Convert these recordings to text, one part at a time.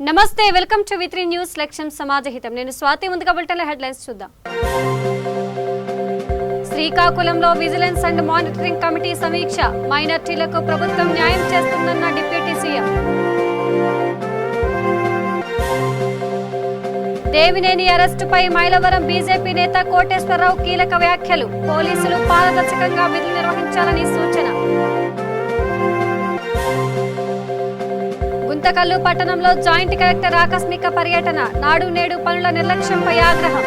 నమస్తే welcome to వి3 news లక్ష్యం సమాజహితం నేను స్వాతి ముందుగా బులెటిన్ హెడ్లైన్స్ చూద్దాం శ్రీకాకుళంలో విజిలెన్స్ అండ్ మానిటరింగ్ కమిటీ సమీక్ష మైనార్టీలకు ప్రభుత్వం న్యాయం చేస్తుందన్న డిప్యూటీ సీఎం దేవినేని అరెస్టుపై మైలవరం బీజేపీ నేత కోటేశ్వరరావు కీలక వ్యాఖ్యలు పోలీసులు పారదర్శకంగా విధులు నిర్వహించాలని సూచన గుంతకల్లు పట్టణంలో జాయింట్ కలెక్టర్ ఆకస్మిక పర్యటన నాడు నేడు పనుల నిర్లక్ష్యంపై ఆగ్రహం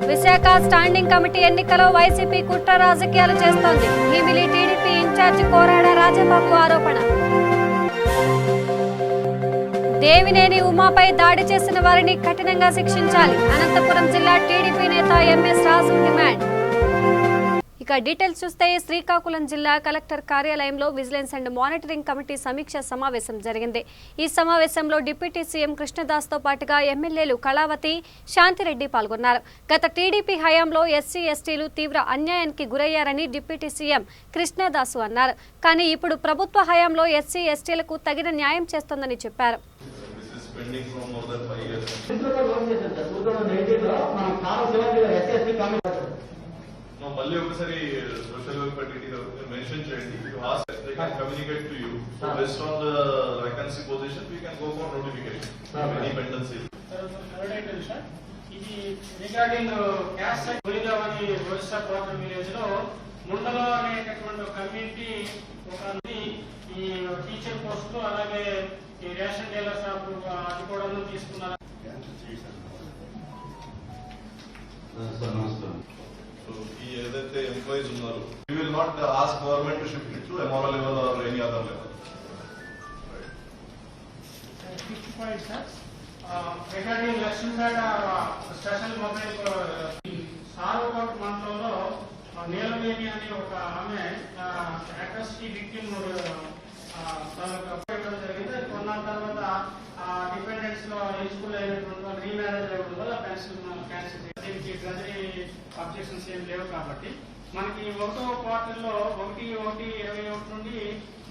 విశాఖ స్టాండింగ్ కమిటీ ఎన్నికలో వైసీపీ కుట్ర రాజకీయాలు చేస్తోంది భీమిలి టీడీపీ ఇన్ఛార్జి కోరాడ రాజబాబు ఆరోపణ దేవినేని ఉమాపై దాడి చేసిన వారిని కఠినంగా శిక్షించాలి అనంతపురం జిల్లా టీడీపీ నేత ఎంఎస్ రాజు డిమాండ్ ఇక డీటెయిల్స్ చూస్తే శ్రీకాకుళం జిల్లా కలెక్టర్ కార్యాలయంలో విజిలెన్స్ అండ్ మానిటరింగ్ కమిటీ సమీక్ష సమావేశం జరిగింది. ఈ సమావేశంలో డిప్యూటీ సీఎం కృష్ణదాస్తో పాటుగా ఎమ్మెల్యేలు కళావతి, శాంతిరెడ్డి పాల్గొన్నారు. గత టీడీపీ హయాంలో ఎస్సీ ఎస్టీలు తీవ్ర అన్యాయానికి గురయ్యారని డిప్యూటీ సీఎం కృష్ణదాసు అన్నారు. కానీ ఇప్పుడు ప్రభుత్వ హయాంలో ఎస్సీ ఎస్టీలకు తగిన న్యాయం చేస్తోందని చెప్పారు. మళ్ళీ ఒకసారి స్పెషల్ మెన్షన్ చేయండి. They can communicate to you. So based on the vacancy position, we can go for notification. Any pendency. ఇది రిగార్డింగ్ క్యాస్ట్ గురిగావని ఒరిస్సా ప్రోగ్రామ్ విలేజ్ లో ముండలో అనేటటువంటి కమ్యూనిటీ ఒక ఈ టీచర్ పోస్టులు అలాగే ఈ రేషన్ డీలర్ షాప్ అది కూడా తీసుకున్నారు. ఏదైతే ఎంప్లాయీస్ ఉన్నారు we will not ask government to shift it to MRO level or any other level. Regarding Lakshmipeta special mobile Saravakota మండలంలో నీలవేణి అనే ఒక ఆమె అట్రాసిటీ విక్టిమ్ జరిగింది. కొన్న తర్వాత డిపెండెంట్స్ లో ఎలిజిబుల్ అయినటువంటి రీమ్యారేజ్ అవ్వడం వల్ల పెన్షన్ క్యాన్సిల్ దీనికి ట్రెజరీ అబ్జెక్షన్స్ ఏం లేవు. కాబట్టి మనకి 1వ క్వార్టర్లో 1/1/21 నుండి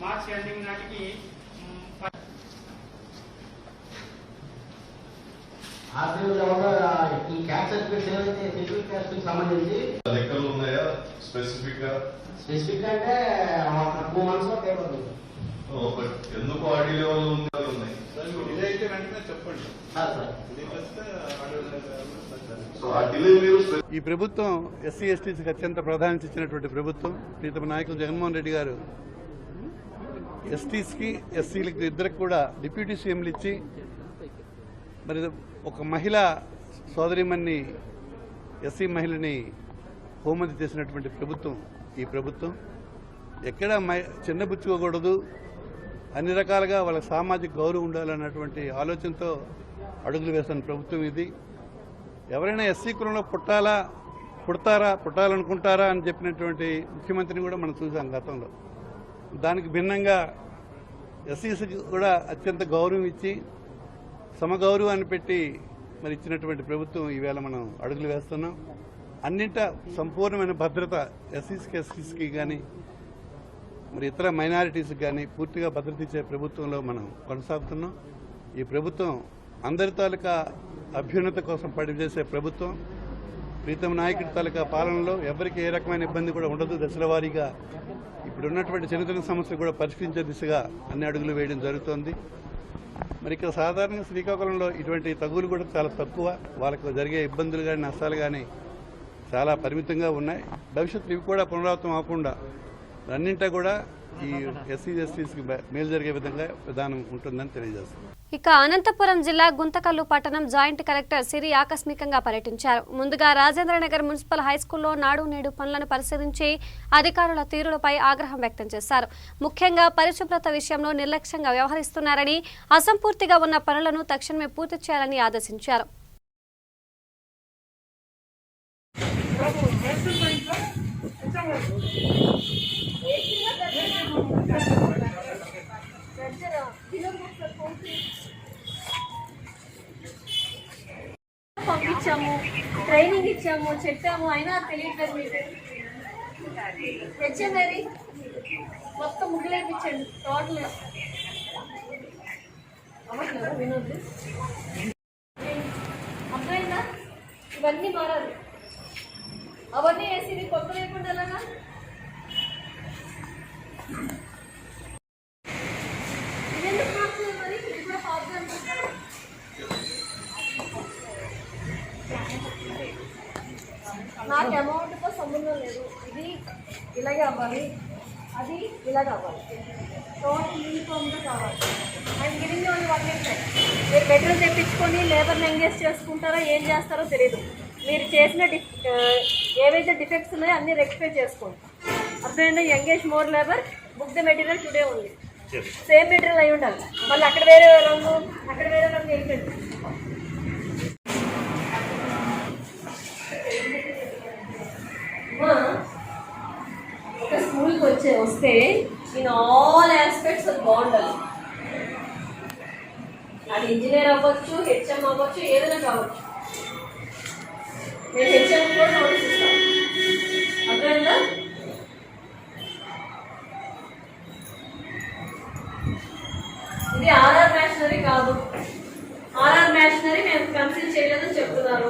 మార్చి ఎండింగ్ నాటికి ఈ క్యాస్ట్ సర్టిఫికేట్స్ ఏవైతే షెడ్యూల్ క్యాస్ట్ కి సంబంధించి లెక్కలు ఉన్నాయా స్పెసిఫిక్ గా అంటే 2 months లో పేపర్ ఉంది. ఎందుకు ఆడి లెవెల్ ఉన్నాయి ఇదైతే వెంటనే చెప్పండి. ఈ ప్రభుత్వం ఎస్సీ ఎస్టీసీకి అత్యంత ప్రాధాన్యత ఇచ్చినటువంటి ప్రభుత్వం. ప్రీతమ నాయకులు జగన్మోహన్ రెడ్డి గారు ఎస్టీస్కి ఎస్సీలకి ఇద్దరికి కూడా డిప్యూటీ సీఎంలు ఇచ్చి మరి ఒక మహిళా సోదరిమణ్ణి ఎస్సీ మహిళని హోంమంత్రి చేసినటువంటి ప్రభుత్వం ఈ ప్రభుత్వం. ఎక్కడ చిన్నబుచ్చుకోకూడదు, అన్ని రకాలుగా వాళ్ళకి సామాజిక గౌరవం ఉండాలన్నటువంటి ఆలోచనతో అడుగులు వేస్తున్న ప్రభుత్వం ఇది. ఎవరైనా ఎస్సీ కులంలో పుట్టాలనుకుంటారా అని చెప్పినటువంటి ముఖ్యమంత్రిని కూడా మనం చూసాం గతంలో. దానికి భిన్నంగా ఎస్సీసీకి కూడా అత్యంత గౌరవం ఇచ్చి సమగౌరవాన్ని పెట్టి మరి ఇచ్చినటువంటి ప్రభుత్వం ఈవేళ మనం అడుగులు వేస్తున్నాం. అన్నింటా సంపూర్ణమైన భద్రత ఎస్సీసీకి ఎస్టీసీకి కానీ మరి ఇతర మైనారిటీస్కి కానీ పూర్తిగా భద్రత ఇచ్చే ప్రభుత్వంలో మనం కొనసాగుతున్నాం. ఈ ప్రభుత్వం అందరి తాలూకా అభ్యున్నత కోసం పనిచేసే ప్రభుత్వం. ప్రీతమ నాయకుడి తాలూకా పాలనలో ఎవరికి ఏ రకమైన ఇబ్బంది కూడా ఉండదు. దశల వారీగా ఇప్పుడున్నటువంటి చిన్న చిన్న సమస్యలు కూడా పరిష్కరించే దిశగా అన్ని అడుగులు వేయడం జరుగుతోంది. మరి ఇక్కడ సాధారణంగా శ్రీకాకుళంలో ఇటువంటి తగులు కూడా చాలా తక్కువ. వాళ్ళకు జరిగే ఇబ్బందులు కానీ నష్టాలు కానీ చాలా పరిమితంగా ఉన్నాయి. భవిష్యత్తులో ఇవి కూడా పునరావృతం అవ్వకుండా అన్నింటా కూడా ఈ ఎస్సీ ఎస్టీస్కి మేలు జరిగే విధంగా విధానం ఉంటుందని తెలియజేస్తుంది. ఇక అనంతపురం జిల్లా గుంతకల్లు పట్టణం జాయింట్ కలెక్టర్ సిరి ఆకస్మికంగా పర్యటించారు. ముందుగా రాజేంద్రనగర్ మున్సిపల్ హైస్కూల్లో నాడు నేడు పనులను పరిశీలించి అధికారుల తీరులపై ఆగ్రహం వ్యక్తం చేశారు. ముఖ్యంగా పరిశుభ్రత విషయంలో నిర్లక్ష్యంగా వ్యవహరిస్తున్నారని, అసంపూర్తిగా ఉన్న పనులను తక్షణమే పూర్తి చేయాలని ఆదేశించారు. పంపించాము, ట్రైనింగ్ ఇచ్చాము, చెప్పాము, అయినా తెలియట్లేదు మీకు. హెచ్ఎంఆర్ మొత్తం ముగ్గులేపించండి టోటల్ అవ్వట్లేదా వినోద్ అర్థమైందా ఇవన్నీ మారాలి అవన్నీ వేసి ఇది కొత్త లేకుండా ఎలాగా ఇదెందుకు మార్చుతుంది మరి ఇది కూడా పాపం అనుకుంటారు నాకు అమౌంట్తో సంబంధం లేదు ఇది ఇలాగే అవ్వాలి అది ఇలాగే అవ్వాలి టోటల్ యూనిఫామ్గా కావాలి అండ్ గివింగ్ ఓన్లీ 1 minute మీరు మెటీరియల్ తెప్పించుకొని లేబర్ని ఎంగేజ్ చేసుకుంటారో ఏం చేస్తారో తెలియదు మీరు చేసిన ఏవైతే డిఫెక్ట్స్ ఉన్నాయో అన్నీ రెక్టిఫై చేసుకోండి అర్థమైందా engage more labour book the material today ఉంది సేమ్ మెటీరియల్ అయి ఉండాలి మళ్ళీ అక్కడ వేరే రంగు ఏంటండి ఒక స్కూల్కి వస్తే ఇన్ ఆల్ ఆస్పెక్ట్స్ అది బాగుండాలి అది ఇంజనీర్ అవ్వచ్చు హెచ్ఎం అవ్వచ్చు ఏదైనా కావచ్చు నేను హెచ్ఎం కూడా నోటీస్ ఇస్తాను అర్థమైందా ఇది ఆర్ఆర్ మ్యాషనరీ కాదు ఆర్ఆర్ మ్యాషనరీ మేము కన్సిడర్ చేయలేదని చెప్తున్నారు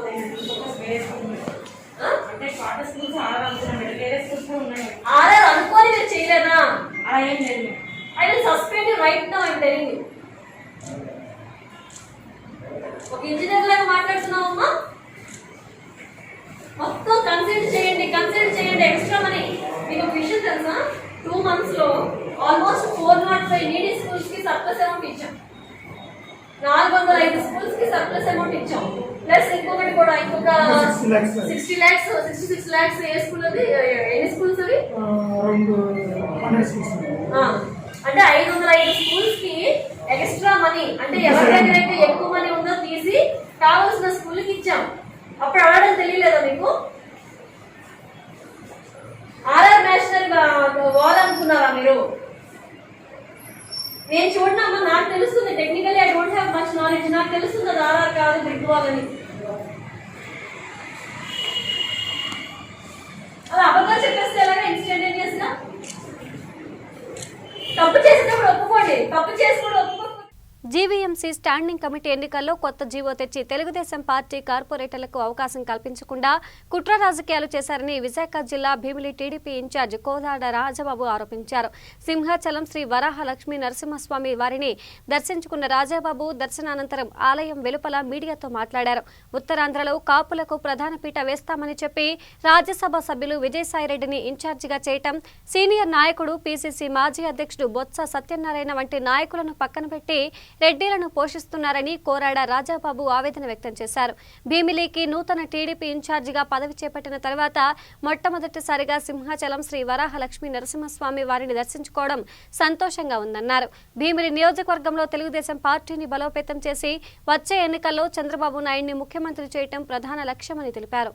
అంటే పాట స్కూల్స్ ఆర్ఆర్ అనుకున్నాం వేరే స్కూల్స్ ఉన్నాయి ఆర్ఆర్ అనుకోని మీరు చేయలేదా అలా ఏం లేదు I will suspend you right now I'm telling you ఒక ఇంజనీర్ లాగా మాట్లాడుతున్నావమ్మా మొత్తం కన్సిడర్ చేయండి ఎక్స్ట్రా మనీ మీకు ఒక విషయం తెలుసా 2 months లో ఆల్మోస్ట్ 405 నీడీ స్కూల్స్ కి సర్ప్లస్ అమౌంట్ ఇచ్చాం 405 స్కూల్స్ కి సర్ప్లస్ అమౌంట్ ఇచ్చాం ప్లస్ ఇంకొక 66 lakhs ఏ స్కూల్ అది ఎన్ని స్కూల్స్ అవి అంటే 505 స్కూల్స్ కి ఎక్స్ట్రా మనీ అంటే ఎవరి దగ్గర అయితే ఎక్కువ మనీ ఉందో తీసి కావాల్సిన స్కూల్కి ఇచ్చాం అప్పుడు అడగడం తెలియలేదా మీకు ఆర్ఆర్ నేషనల్ వాల్ అనుకున్నారా మీరు నేను చూడనమ్మా నాకు తెలుస్తుంది technically I don't have much knowledge నాకు తెలుస్తుంది అది ఆర్ఆర్ కాదు బ్రిక్ వాల్ అని అలా అబద్ధాలు చెప్పేస్తే ఎలాగా ఇన్స్టంటేనియస్ గా తప్పు చేసినప్పుడు ఒప్పుకోండి తప్పు చేసినప్పుడు ఒప్పుకో జీవీఎంసీ స్టాండింగ్ కమిటీ ఎన్నికల్లో కొత్త జీవో తెచ్చి తెలుగుదేశం పార్టీ కార్పొరేటర్లకు అవకాశం కల్పించకుండా కుట్ర రాజకీయాలు చేశారని విశాఖ జిల్లా భీమిలి టీడీపీ ఇన్ఛార్జ్ కోదాడ రాజబాబు ఆరోపించారు. సింహాచలం శ్రీ వరాహ లక్ష్మీ నరసింహస్వామి వారిని దర్శించుకున్న రాజబాబు దర్శనానంతరం ఆలయం వెలుపల మీడియాతో మాట్లాడారు. ఉత్తరాంధ్రలో కాపులకు ప్రధాన పీట వేస్తామని చెప్పి రాజ్యసభ సభ్యులు విజయసాయిరెడ్డిని ఇన్ఛార్జిగా చేయటం, సీనియర్ నాయకుడు పీసీసీ మాజీ అధ్యక్షుడు బొత్స సత్యనారాయణ వంటి నాయకులను పక్కన పెట్టి రెడ్డిలను పోషిస్తున్నారని కోరాడ రాజాబాబు ఆవేదన వ్యక్తం చేశారు. భీమిలికి నూతన టీడీపీ ఇన్ఛార్జిగా పదవి చేపట్టిన తర్వాత మొట్టమొదటిసారిగా సింహాచలం శ్రీ వరాహ లక్ష్మీ నరసింహస్వామి వారిని దర్శించుకోవడం సంతోషంగా ఉందన్నారు. భీమిలి నియోజకవర్గంలో తెలుగుదేశం పార్టీని బలోపేతం చేసి వచ్చే ఎన్నికల్లో చంద్రబాబు నాయుడిని ముఖ్యమంత్రి చేయడం ప్రధాన లక్ష్యమని తెలిపారు.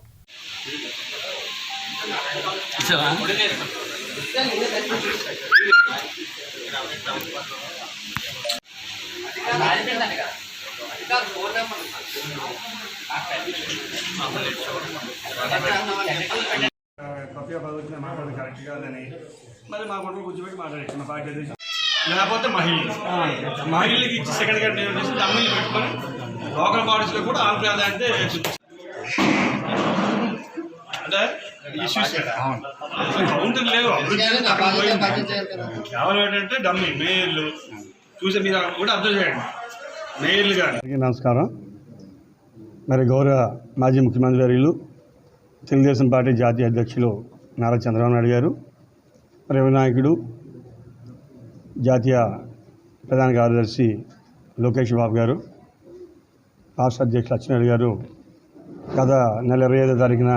మాట్లాడదు కరెక్ట్ కాదని మరి మా కొడుకు కూర్చోబెట్టి మాట్లాడి మా పార్టీ లేకపోతే మహిళలకి ఇచ్చి సెకండ్ క్యాండిడేట్ చేసి తమ్మిళ్ళు పెట్టుకొని లోకల్ బాడీస్లో కూడా ఆంధ్ర అంటే ఇష్యూస్ కౌంటర్ లేవు. కేవలం ఏంటంటే డమ్మీ మేయర్లు చూసే మీరు కూడా అబ్జర్వ్ చేయండి మేయర్లు కానీ. నమస్కారం. మరి గౌరవ మాజీ ముఖ్యమంత్రి వర్యులు తెలుగుదేశం పార్టీ జాతీయ అధ్యక్షులు నారా చంద్రబాబు నాయుడు గారు, మరి వినాయకుడు జాతీయ ప్రధాన కార్యదర్శి లోకేష్ బాబు గారు, రాష్ట్ర అధ్యక్షులు అచ్చెన్నాయుడు గారు గత నెల 25వ తారీఖున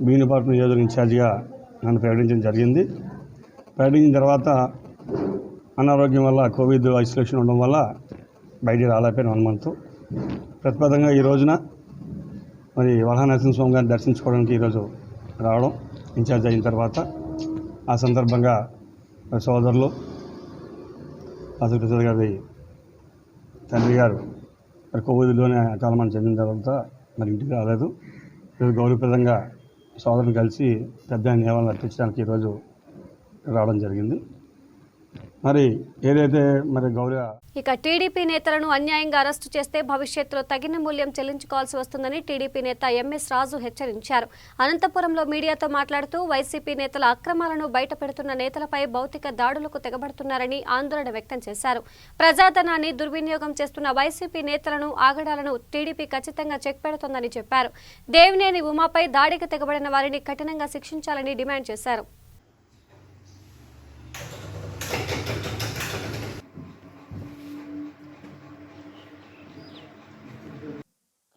భీమిలిపాటు నియోజకవర్గ ఇన్ఛార్జిగా నన్ను ప్రకటించడం జరిగింది. ప్రకటించిన తర్వాత అనారోగ్యం వల్ల కోవిడ్ ఐసోలేషన్ ఉండడం వల్ల బయటికి రాలేకపోయిన 1 month. ప్రతిపదంగా ఈ రోజున మరి వరాహ నరసింహస్వామి గారిని దర్శించుకోవడానికి ఈరోజు రావడం ఇన్ఛార్జ్ అయిన తర్వాత ఆ సందర్భంగా సోదరులు అసలు ప్రసాద్ గారి తండ్రి గారు మరి కోవిడ్లోనే అకాలమని చెందిన తర్వాత మరి ఇంటికి రాలేదు. ఈరోజు గౌరవప్రదంగా సోదరులు కలిసి పెద్ద నియమాలను అర్పించడానికి ఈరోజు రావడం జరిగింది. మరి ఏదైతే మరి గౌరవ ఇక టీడీపీ నేతలను అన్యాయంగా అరెస్టు చేస్తే భవిష్యత్తులో తగిన మూల్యం చెల్లించుకోవాల్సి వస్తుందని టీడీపీ నేత ఎంఎస్ రాజు హెచ్చరించారు. అనంతపురంలో మీడియాతో మాట్లాడుతూ వైసీపీ నేతల అక్రమాలను బయటపెడుతున్న నేతలపై భౌతిక దాడులకు తెగబడుతున్నారని ఆందోళన వ్యక్తం చేశారు. ప్రజాధనాన్ని దుర్వినియోగం చేస్తున్న వైసీపీ నేతలను ఆగడాలను టీడీపీ ఖచ్చితంగా చెక్ పెడుతోందని చెప్పారు. దేవినేని ఉమాపై దాడికి తెగబడిన వారిని కఠినంగా శిక్షించాలని డిమాండ్ చేశారు.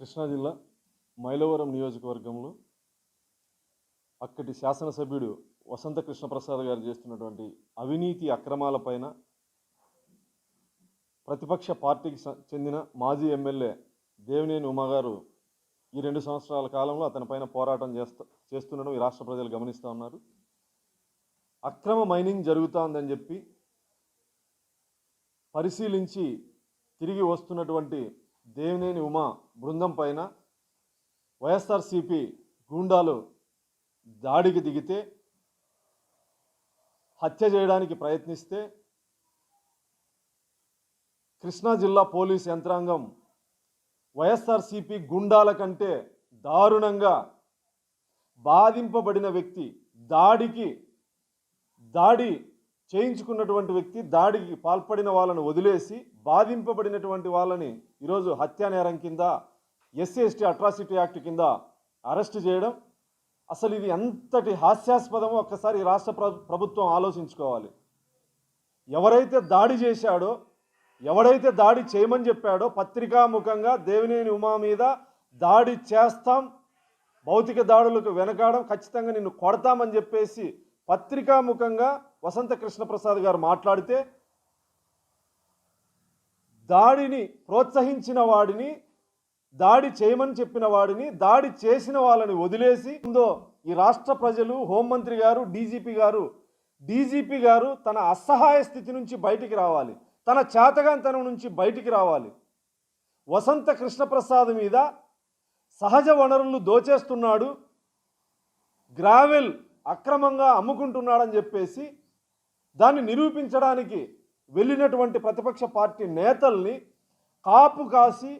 కృష్ణా జిల్లా మైలవరం నియోజకవర్గంలో అక్కడి శాసనసభ్యుడు వసంత కృష్ణప్రసాద్ గారు చేస్తున్నటువంటి అవినీతి అక్రమాలపైన ప్రతిపక్ష పార్టీకి చెందిన మాజీ ఎమ్మెల్యే దేవినేని ఉమా గారు ఈ 2 సంవత్సరాల కాలంలో అతనిపైన పోరాటం చేస్తుండడం ఈ రాష్ట్ర ప్రజలు గమనిస్తూ ఉన్నారు. అక్రమ మైనింగ్ జరుగుతోందని చెప్పి పరిశీలించి తిరిగి వస్తున్నటువంటి దేవినేని ఉమా బృందం పైన వైఎస్ఆర్సీపీ గూండాలు దాడికి దిగితే హత్య చేయడానికి ప్రయత్నిస్తే కృష్ణా జిల్లా పోలీస్ యంత్రాంగం వైఎస్ఆర్సీపీ గుండాల కంటే దారుణంగా బాధింపబడిన వ్యక్తి దాడి చేయించుకున్నటువంటి వ్యక్తి దాడికి పాల్పడిన వాళ్ళను వదిలేసి బాధింపబడినటువంటి వాళ్ళని ఈరోజు హత్యా నేరం కింద SC/ST అట్రాసిటీ యాక్ట్ కింద అరెస్ట్ చేయడం అసలు ఇది ఎంతటి హాస్యాస్పదమో ఒక్కసారి రాష్ట్ర ప్రభుత్వం ఆలోచించుకోవాలి. ఎవరైతే దాడి చేశాడో ఎవడైతే దాడి చేయమని చెప్పాడో పత్రికాముఖంగా దేవినేని ఉమా మీద దాడి చేస్తాం, భౌతిక దాడులకు వెనకాడం, ఖచ్చితంగా నిన్ను కొడతామని చెప్పేసి పత్రికాముఖంగా వసంత కృష్ణప్రసాద్ గారు మాట్లాడితే దాడిని ప్రోత్సహించిన వాడిని, దాడి చేయమని చెప్పిన వాడిని, దాడి చేసిన వాళ్ళని వదిలేసి ఈ రాష్ట్ర ప్రజలు, హోంమంత్రి గారు, డీజీపీ గారు తన అసహాయ స్థితి నుంచి బయటికి రావాలి, తన చేతగాంతనం నుంచి బయటికి రావాలి. వసంత కృష్ణప్రసాద్ మీద సహజ వనరులు దోచేస్తున్నాడు, గ్రావెల్ అక్రమంగా అమ్ముకుంటున్నాడని చెప్పేసి దాన్ని నిరూపించడానికి వెళ్ళినటువంటి ప్రతిపక్ష పార్టీ నేతల్ని కాపు కాసి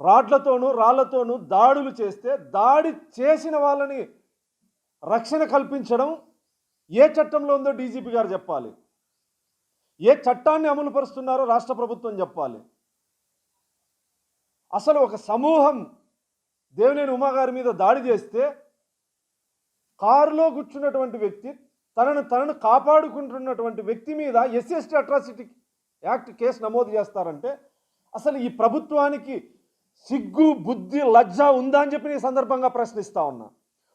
రాళ్లతోనూ దాడులు చేస్తే దాడి చేసిన వాళ్ళని రక్షణ కల్పించడం ఏ చట్టంలో ఉందో డీజీపీ గారు చెప్పాలి, ఏ చట్టాన్ని అమలుపరుస్తున్నారో రాష్ట్ర ప్రభుత్వం చెప్పాలి. అసలు ఒక సమూహం దేవినేని ఉమా గారి మీద దాడి చేస్తే కారులో కూర్చున్నటువంటి వ్యక్తి తనను కాపాడుకుంటున్నటువంటి వ్యక్తి మీద SC/ST అట్రాసిటీ యాక్ట్ కేసు నమోదు చేస్తారంటే అసలు ఈ ప్రభుత్వానికి సిగ్గు, బుద్ధి, లజ్జ ఉందా అని చెప్పి ఈ సందర్భంగా ప్రశ్నిస్తా ఉన్నా.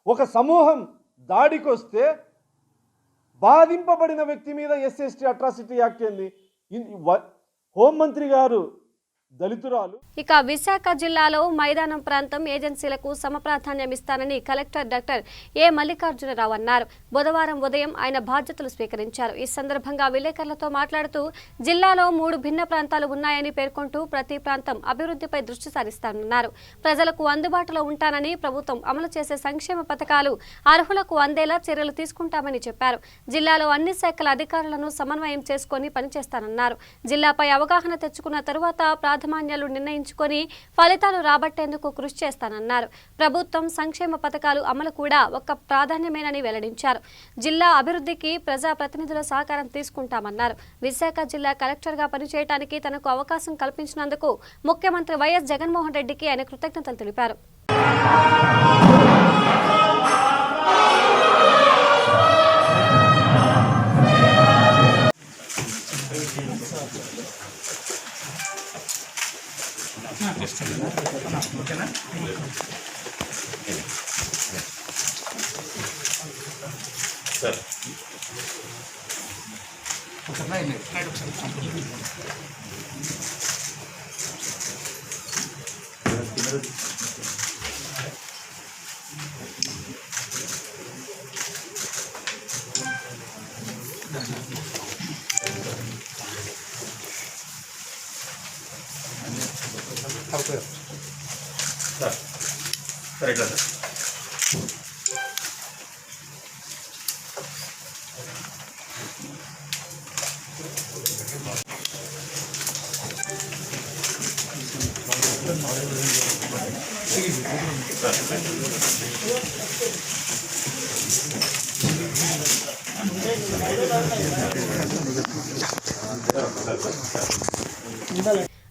ఒక సమూహం దాడికి వస్తే బాధింపబడిన వ్యక్తి మీద SC/ST అట్రాసిటీ యాక్ట్ ఏంది? హోంమంత్రి గారు దళితురాలు. ఇక విశాఖ జిల్లాలో మైదానం ప్రాంతం ఏజెన్సీలకు సమప్రాధాన్యం ఇస్తానని కలెక్టర్ డాక్టర్ ఏ మల్లికార్జునరావు అన్నారు. బుధవారం ఉదయం ఆయన బాధ్యతలు స్వీకరించారు. ఈ సందర్భంగా విలేకరులతో మాట్లాడుతూ జిల్లాలో 3 భిన్న ప్రాంతాలు ఉన్నాయని పేర్కొంటూ ప్రతి ప్రాంతం అభివృద్ధిపై దృష్టి సారిస్తానన్నారు. ప్రజలకు అందుబాటులో ఉంటానని, ప్రభుత్వం అమలు చేసే సంక్షేమ పథకాలు అర్హులకు అందేలా చర్యలు తీసుకుంటామని చెప్పారు. జిల్లాలో అన్ని శాఖల అధికారులను సమన్వయం చేసుకుని పనిచేస్తానన్నారు. జిల్లాపై అవగాహన తెచ్చుకున్న తరువాత ప్రాధాన్యాలు నిర్ణయించుకొని ఫలితాలు రాబట్టేందుకు కృషి చేస్తానన్నారు. ప్రభుత్వం సంక్షేమ పథకాలు అమలు కూడా ఒక ప్రాధాన్యమేనని వెల్లడించారు. జిల్లా అభివృద్ధికి ప్రజాప్రతినిధుల సహకారం తీసుకుంటామన్నారు. విశాఖ జిల్లా కలెక్టర్గా పనిచేయడానికి తనకు అవకాశం కల్పించినందుకు ముఖ్యమంత్రి వైఎస్ జగన్మోహన్ రెడ్డికి ఆయన కృతజ్ఞతలు తెలిపారు.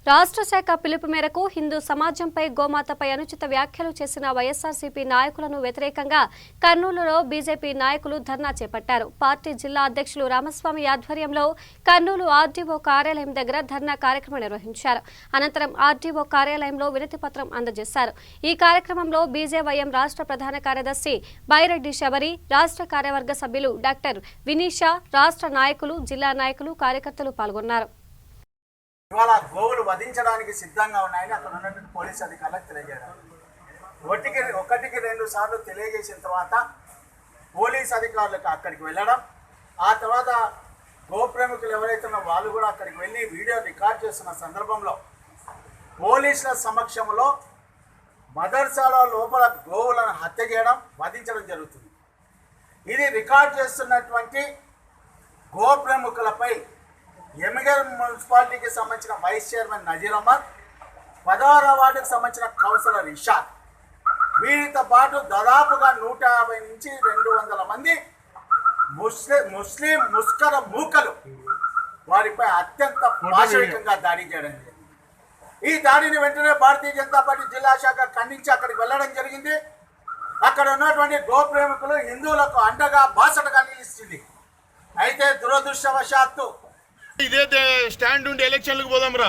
రాష్ట్ర శాఖ పిలుపు మేరకు హిందూ సమాజంపై గోమాతపై అనుచిత వ్యాఖ్యలు చేసిన వైఎస్ఆర్సీపీ నాయకులను వ్యతిరేకంగా కర్నూలులో బీజేపీ నాయకులు ధర్నా చేపట్టారు. పార్టీ జిల్లా అధ్యక్షులు రామస్వామి ఆధ్వర్యంలో కర్నూలు ఆర్డీఓ కార్యాలయం దగ్గర ధర్నా కార్యక్రమం నిర్వహించారు. అనంతరం ఆర్డీఓ కార్యాలయంలో వినతి పత్రం అందజేశారు. ఈ కార్యక్రమంలో బీజేవైఎం రాష్ట్ర ప్రధాన కార్యదర్శి బైరెడ్డి శబరి, రాష్ట్ర కార్యవర్గ సభ్యులు డాక్టర్ వినీషా, రాష్ట్ర నాయకులు, జిల్లా నాయకులు, కార్యకర్తలు పాల్గొన్నారు. ఇవాళ గోవులు వధించడానికి సిద్ధంగా ఉన్నాయని అక్కడ ఉన్నటువంటి పోలీసు అధికారులకు తెలియజేయడం, ఒకటికి 2 సార్లు తెలియజేసిన తర్వాత పోలీసు అధికారులకు అక్కడికి వెళ్ళడం, ఆ తర్వాత గోప్రేమికులు ఎవరైతే ఉన్నారో వాళ్ళు కూడా అక్కడికి వెళ్ళి వీడియో రికార్డ్ చేస్తున్న సందర్భంలో పోలీసుల సమక్షంలో మదర్సాల లోపల గోవులను హత్య చేయడం, వధించడం జరుగుతుంది. ఇది రికార్డ్ చేస్తున్నటువంటి గోప్రేమికులపై ఎమ్మిగర్ మున్సిపాలిటీకి సంబంధించిన వైస్ చైర్మన్ నజీర్ అహ్మద్, 10వ వార్డుకు సంబంధించిన కౌన్సిలర్ ఇషాక్, వీరితో పాటు దాదాపుగా 150 నుంచి 200 మంది ముస్లిం ముస్కర మూకలు వారిపై అత్యంత పాశవికంగా దాడి చేయడం జరిగింది. ఈ దాడిని వెంటనే భారతీయ జనతా పార్టీ జిల్లా శాఖ ఖండించి అక్కడికి వెళ్ళడం జరిగింది. అక్కడ ఉన్నటువంటి గోప్రేమికులు హిందువులకు అండగా బాసటగా నిలిచింది. అయితే దురదృష్టవశాత్తు ఇదే స్టాండ్ ఉండి ఎలక్షన్లకు పోదాంరా,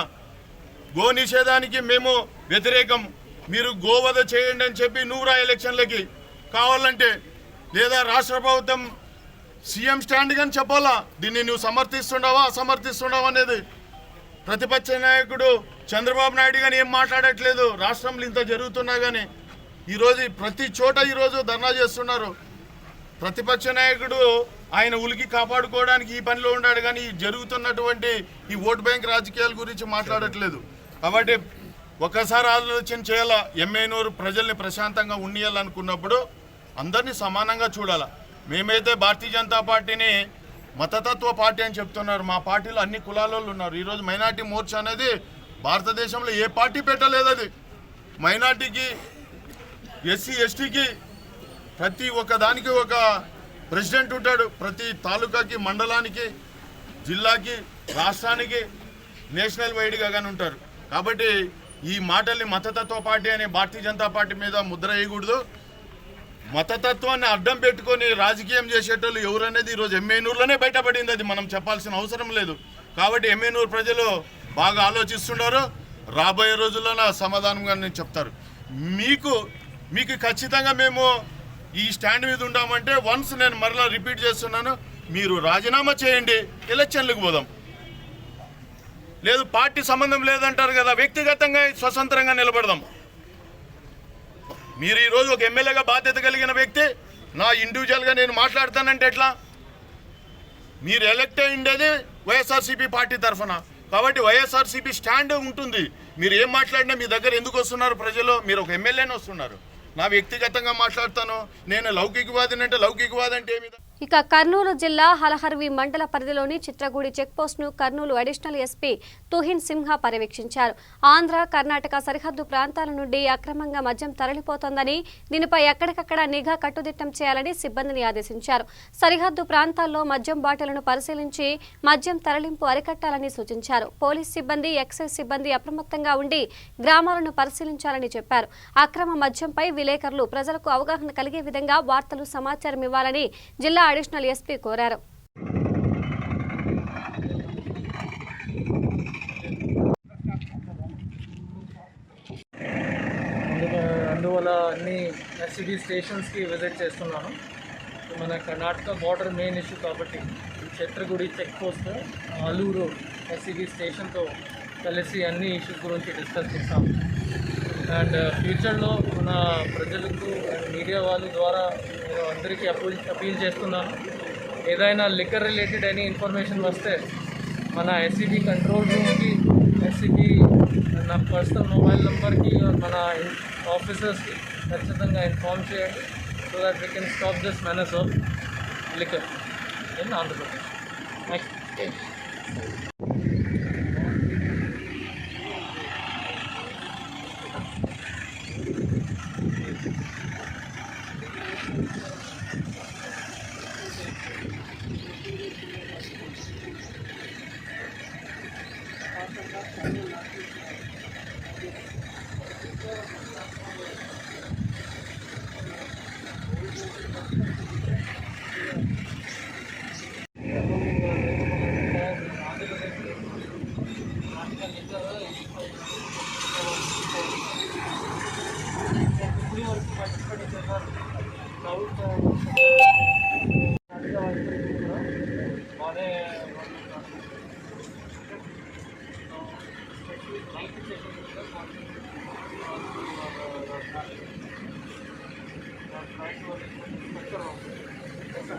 గో నిషేధానికి మేము వ్యతిరేకం, మీరు గోవధ చేయండి అని చెప్పి నువ్వురా ఎలక్షన్లకి కావాలంటే, లేదా రాష్ట్ర ప్రభుత్వం సీఎం స్టాండ్ కానీ చెప్పాలా, దీన్ని నువ్వు సమర్థిస్తుండవా అసమర్థిస్తుండవా అనేది. ప్రతిపక్ష నాయకుడు చంద్రబాబు నాయుడు కానీ ఏం మాట్లాడట్లేదు. రాష్ట్రంలో ఇంత జరుగుతున్నా కానీ ఈరోజు ప్రతి చోట ఈరోజు ధర్నా చేస్తున్నారు. ప్రతిపక్ష నాయకుడు ఆయన ఉలికి కాపాడుకోవడానికి ఈ పనిలో ఉన్నాడు కానీ జరుగుతున్నటువంటి ఈ ఓట్ బ్యాంక్ రాజకీయాల గురించి మాట్లాడట్లేదు. కాబట్టి ఒక్కసారి ఆలోచన చేయాలా. ఎమ్మెనూరు ప్రజల్ని ప్రశాంతంగా ఉండియాలనుకున్నప్పుడు అందరినీ సమానంగా చూడాలా. మేమైతే భారతీయ జనతా పార్టీని మతతత్వ పార్టీ అని చెప్తున్నారు. మా పార్టీలో అన్ని కులాల ఉన్నారు. ఈరోజు మైనార్టీ మోర్చా అనేది భారతదేశంలో ఏ పార్టీ పెట్టలేదు. అది మైనార్టీకి, ఎస్సీ ఎస్టీకి ప్రతి ఒక్క దానికి ఒక ప్రెసిడెంట్ ఉంటాడు. ప్రతి తాలూకాకి, మండలానికి, జిల్లాకి, రాష్ట్రానికి నేషనల్ వైడ్గా కానీ ఉంటారు. కాబట్టి ఈ మాటల్ని మతతత్వ పార్టీ అనే భారతీయ జనతా పార్టీ మీద ముద్ర వేయకూడదు. మతతత్వాన్ని అడ్డం పెట్టుకొని రాజకీయం చేసేటోళ్ళు ఎవరనేది ఈరోజు ఎమ్మెనూరులోనే బయటపడింది. అది మనం చెప్పాల్సిన అవసరం లేదు. కాబట్టి ఎమ్మెనూరు ప్రజలు బాగా ఆలోచిస్తున్నారు. రాబోయే రోజుల్లో సమాధానంగా చెప్తారు. మీకు ఖచ్చితంగా మేము ఈ స్టాండ్ మీద ఉండామంటే వన్స్ నేను మరలా రిపీట్ చేస్తున్నాను, మీరు రాజీనామా చేయండి, ఎలక్షన్లకు పోదాం. లేదు పార్టీ సంబంధం లేదంటారు కదా, వ్యక్తిగతంగా స్వతంత్రంగా నిలబడదాం. మీరు ఈరోజు ఒక ఎమ్మెల్యేగా బాధ్యత కలిగిన వ్యక్తి, నా ఇండివిజువల్గా నేను మాట్లాడతానంటే ఎట్లా? మీరు ఎలక్ట్ అయ్యిండేది వైఎస్ఆర్సీపీ పార్టీ తరఫున. కాబట్టి వైఎస్ఆర్సీపీ స్టాండ్ ఉంటుంది. మీరు ఏం మాట్లాడినా మీ దగ్గర ఎందుకు వస్తున్నారు ప్రజలు? మీరు ఒక ఎమ్మెల్యేనే వస్తున్నారు. నా వ్యక్తిగతంగా మాట్లాడతాను. నేను లౌకికవాదిని అంటే లౌకికవాది అంటే ఏమి? ఇక కర్నూలు జిల్లా హలహర్వి మండల పరిధిలోని చిత్రగూడి చెక్పోస్ట్ను కర్నూలు అడిషనల్ ఎస్పీ తుహిన్ సింహ పర్యవేక్షించారు. ఆంధ్ర, కర్ణాటక సరిహద్దు ప్రాంతాల నుండి అక్రమంగా మద్యం తరలిపోతోందని, దీనిపై ఎక్కడికక్కడ నిఘా కట్టుదిట్టం చేయాలని సిబ్బందిని ఆదేశించారు. సరిహద్దు ప్రాంతాల్లో మద్యం బాటిళ్లను పరిశీలించి మద్యం తరలింపు అరికట్టాలని సూచించారు. పోలీస్ సిబ్బంది, ఎక్సైజ్ సిబ్బంది అప్రమత్తంగా ఉండి గ్రామాలను పరిశీలించాలని చెప్పారు. అక్రమ మద్యంపై విలేకరులు ప్రజలకు అవగాహన కలిగే విధంగా వార్తలు, సమాచారం ఇవ్వాలని జిల్లా అడిషనల్ ఎస్పీ కోరారు. అందువల్ల అన్ని ఎస్సీబీ స్టేషన్స్కి విజిట్ చేస్తున్నాను. మన కర్ణాటక బార్డర్ మెయిన్ ఇష్యూ కాబట్టి చిత్రగుడి చెక్ పోస్ట్, అల్లూరు ఎస్సీబీ స్టేషన్తో కలిసి అన్ని ఇష్యూస్ గురించి డిస్కస్ చేస్తాం. అండ్ ఫ్యూచర్లో మన ప్రజలకు మీడియా వాళ్ళ ద్వారా అందరికీ అపీల్ చేస్తున్నాను. ఏదైనా లిక్కర్ రిలేటెడ్ ఎనీ ఇన్ఫర్మేషన్ వస్తే మన ఎస్సీబీ కంట్రోల్ రూమ్కి, ఎస్సీబీ నా పర్సనల్ మొబైల్ నెంబర్కి, మన ఆఫీసర్స్కి ఖచ్చితంగా ఇన్ఫార్మ్ చేయండి. So that we can stop this menace of liquor in Andhra Pradesh. Next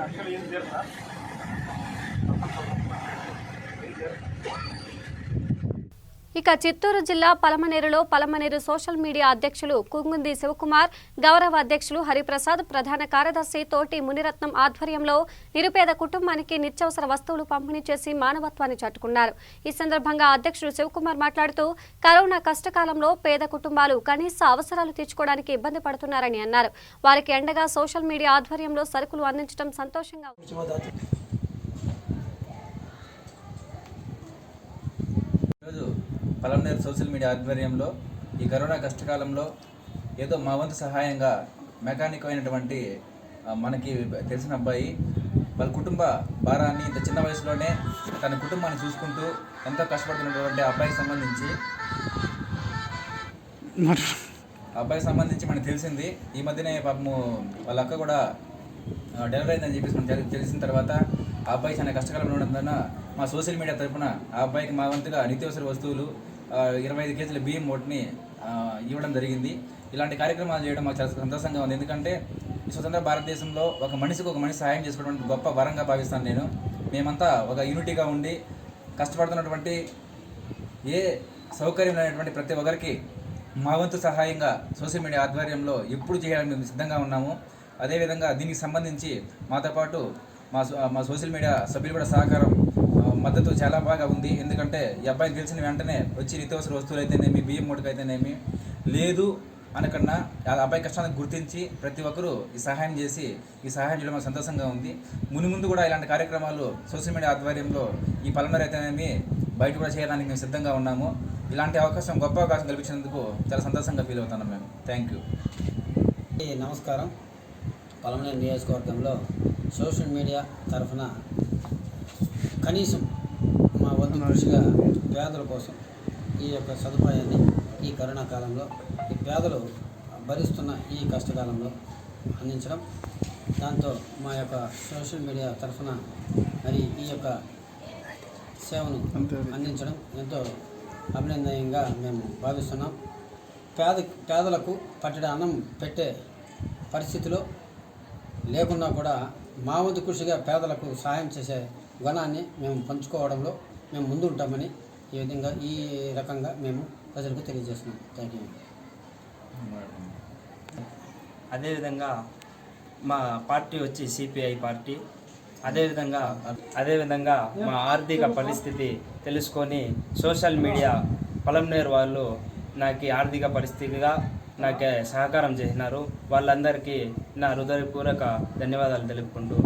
లక్షలు ఏం తీరుతా ఇక చిత్తూరు జిల్లా పలమనేరులో పలమనేరు సోషల్ మీడియా అధ్యక్షులు కుంగుంది శివకుమార్, గౌరవ అధ్యక్షులు హరిప్రసాద్, ప్రధాన కార్యదర్శి తోటి మునిరత్నం ఆధ్వర్యంలో నిరుపేద కుటుంబానికి నిత్యావసర వస్తువులు పంపిణీ చేసి మానవత్వాన్ని చాటుకున్నారు. ఈ సందర్భంగా అధ్యక్షుడు శివకుమార్ మాట్లాడుతూ కరోనా కష్టకాలంలో పేద కుటుంబాలు కనీస అవసరాలు తీర్చుకోవడానికి ఇబ్బంది పడుతున్నారని అన్నారు. వారికి అండగా సోషల్ మీడియా ఆధ్వర్యంలో సరుకులు అందించడం సంతోషంగా ఉంది. పలమనేరు సోషల్ మీడియా ఆధ్వర్యంలో ఈ కరోనా కష్టకాలంలో ఏదో మా వంతు సహాయంగా మెకానిక్ అయినటువంటి మనకి తెలిసిన అబ్బాయి వాళ్ళ కుటుంబ భారాన్ని ఇంత చిన్న వయసులోనే తన కుటుంబాన్ని చూసుకుంటూ ఎంతో కష్టపడుతున్నటువంటి అబ్బాయికి సంబంధించి మనకు తెలిసింది. ఈ మధ్యనే పాపము వాళ్ళ అక్క కూడా డెలివరీ అయిందని చెప్పేసి మనకు తెలిసిన తర్వాత ఆ అబ్బాయి చాలా కష్టకాలంలో ఉండడం మా సోషల్ మీడియా తరఫున ఆ అబ్బాయికి మా వంతుగా నిత్యావసర వస్తువులు 25 కేజీల బియ్యం మూటని ఇవ్వడం జరిగింది. ఇలాంటి కార్యక్రమాలు చేయడం మాకు చాలా సంతోషంగా ఉంది. ఎందుకంటే ఈ స్వతంత్ర భారతదేశంలో ఒక మనిషికి సహాయం చేసుకోవడం గొప్ప వరంగా భావిస్తాను నేను. మేమంతా ఒక యూనిటీగా ఉండి కష్టపడుతున్నటువంటి ఏ సౌకర్యం లేనటువంటి ప్రతి ఒక్కరికి మా వంతు సహాయంగా సోషల్ మీడియా ఆధ్వర్యంలో ఎప్పుడు చేయాలని మేము సిద్ధంగా ఉన్నాము. అదేవిధంగా దీనికి సంబంధించి మాతో పాటు మా సోషల్ మీడియా సభ్యులు కూడా సహకారం మద్దతు చాలా బాగా ఉంది. ఎందుకంటే ఈ అబ్బాయిని తెలిసిన వెంటనే వచ్చి నిత్యావసర వస్తువులు అయితేనేమి బియ్యం మూటకు అయితేనేమి లేదు అనకన్నా ఆ అబ్బాయి కష్టాన్ని గుర్తించి ప్రతి ఒక్కరూ ఈ సహాయం చేసి ఈ సహాయం చేయడం సంతోషంగా ఉంది. ముందు కూడా ఇలాంటి కార్యక్రమాలు సోషల్ మీడియా ఆధ్వర్యంలో ఈ పలమనేరు అయితేనేమి బయట కూడా చేయడానికి మేము సిద్ధంగా ఉన్నాము. ఇలాంటి గొప్ప అవకాశం కల్పించినందుకు చాలా సంతోషంగా ఫీల్ అవుతున్నాం మేము. Thank you. నమస్కారం. పలమనేరు నియోజకవర్గంలో సోషల్ మీడియా తరఫున కనీసం మా వంతు కృషిగా పేదల కోసం ఈ యొక్క సదుపాయాన్ని ఈ కరోనా కాలంలో ఈ పేదలు భరిస్తున్న ఈ కష్టకాలంలో అందించడం, దాంతో మా యొక్క సోషల్ మీడియా తరఫున మరి ఈ యొక్క సేవను అందించడం ఎంతో అభినందనీయంగా మేము భావిస్తున్నాం. పేదలకు పట్టెడు అన్నం పెట్టే పరిస్థితిలో లేకున్నా కూడా మా వంతు కృషిగా పేదలకు సహాయం చేసే గుణాన్ని మేము పంచుకోవడంలో మేము ముందుంటామని ఈ రకంగా మేము ప్రజలకు తెలియజేస్తున్నాం. Thank you. అదేవిధంగా మా పార్టీ వచ్చి సిపిఐ పార్టీ. అదేవిధంగా మా ఆర్థిక పరిస్థితి తెలుసుకొని సోషల్ మీడియా పలమనేరు వాళ్ళు నాకు ఆర్థిక పరిస్థితిగా నాకు సహకారం చేసినారు. వాళ్ళందరికీ నా హృదయపూర్వక ధన్యవాదాలు తెలుపుకుంటూ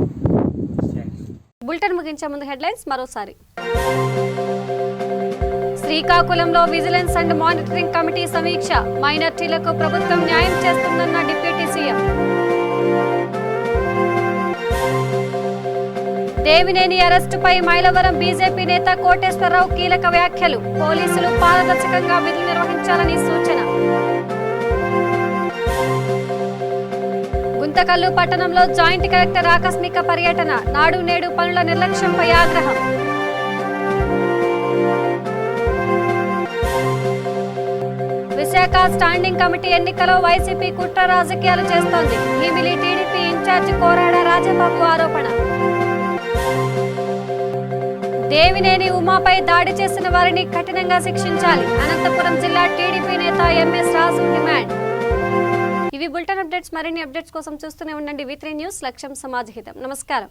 బులెటిన్ ముగించే ముందు హెడ్లైన్స్ మరోసారి. శ్రీకాకుళంలో విజిలెన్స్ అండ్ మానిటరింగ్ కమిటీ సమీక్ష. మైనార్టీలకు ప్రభుత్వం న్యాయం చేస్తుందన్న డిప్యూటీ సీఎం. దేవినేని అరెస్టుపై మైలవరం బీజేపీ నేత కోటేశ్వరరావు కీలక వ్యాఖ్యలు. పోలీసులు పారదర్శకంగా విధులు నిర్వహించాలని సూచన. గుంతకల్లు పట్టణంలో జాయింట్ కలెక్టర్ ఆకస్మిక పర్యటన. నాడు నేడు పనుల నిర్లక్ష్యంపై ఆగ్రహం. విశాఖ స్టాండింగ్ కమిటీ ఎన్నికలో వైసీపీ కుట్ర రాజకీయాలు చేస్తోంది. భీమిలి టీడీపీ ఇన్ఛార్జి కోరాడ రాజబాబు ఆరోపణ. దేవినేని ఉమాపై దాడి చేసిన వారిని కఠినంగా శిక్షించాలి. అనంతపురం జిల్లా టీడీపీ నేత ఎంఎస్ రాజు డిమాండ్. ఇవి బులెటిన్ అప్డేట్స్. మరిన్ని అప్డేట్స్ కోసం చూస్తూనే ఉండండి V3 న్యూస్. లక్ష్యం సమాజ హితం. నమస్కారం.